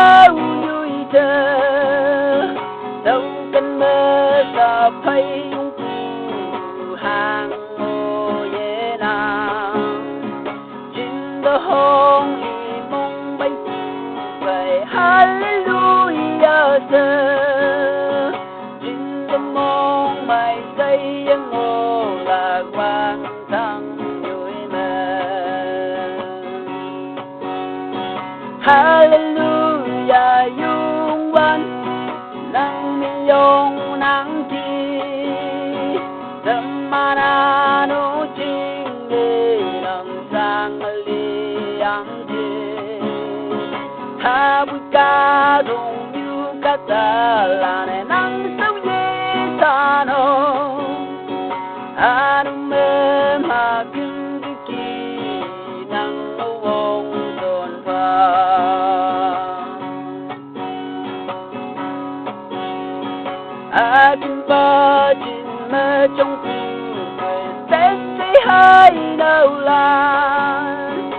bao vui thơ đâu cần mơ sa phây ung cụ hàng ngô ye na chính đó hong y mong bay về hallelujah sơ chính đó mong bay dây ngô là quang thăng vui mơ hallelujah yung văn nang miyong nang chi tâm mana no ching de nang sang li ang chi ha bu ka dong yu ka ta la ne nang sau ye sa no anu me ma kin ki nang wong don pa akin ba jin mơ trong cuộc sẽ hai đâu lan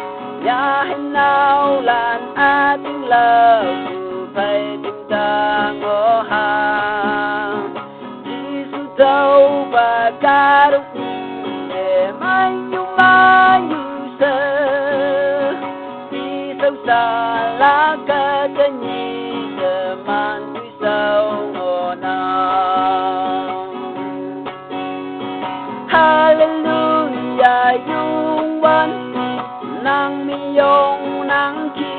nhà hình nào lan tiếng lờ phải tình ta ngõ hàng Giêsu đâu và ca đúc để mai như sơ đi sâu xa lá ca chân nhị giờ man tuy sâu ngõ nào hallelujah yung văn nang miyong nang chi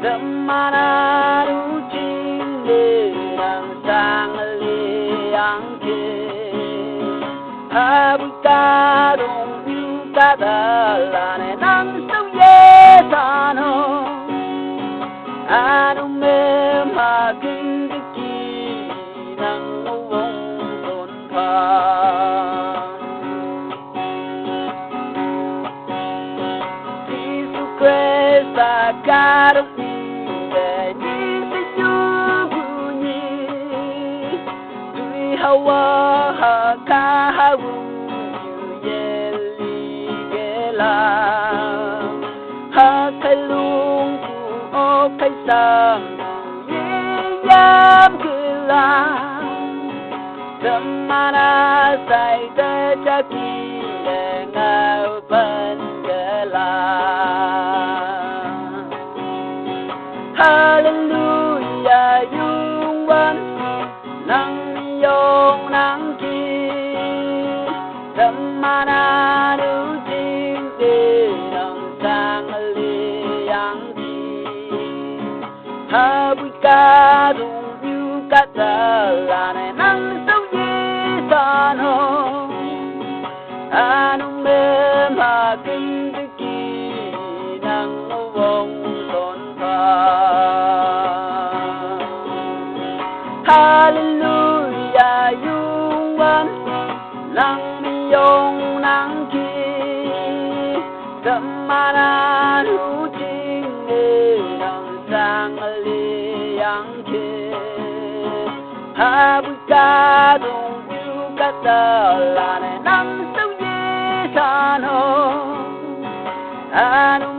tâm mana du chinh để nang sang li ang chi ha bu ca dong yu ca da la ne nang sau ye sa no anu me ma kin ki nang wong don pa Krista God để đi sẽ chú nhi tuy hawa ha ka ha wu ye li ge la ha kai lung ku o kai sam ye yam ke la zamana sai de cha ki le ngao ban ge la hallelujah yung văn nang miyong nang chi tâm mana nu ching de nang sang li yang chi ha bu ca dung yu ca ta la ne nang sau ye sa no anu me ma kin ki nang wong son pa hallelujah yung văn nang miyong nang chi tâm mana nu ching de nang sang li yang chi ha bu ca dong yu ca ta la ne nang sau ye sa no anu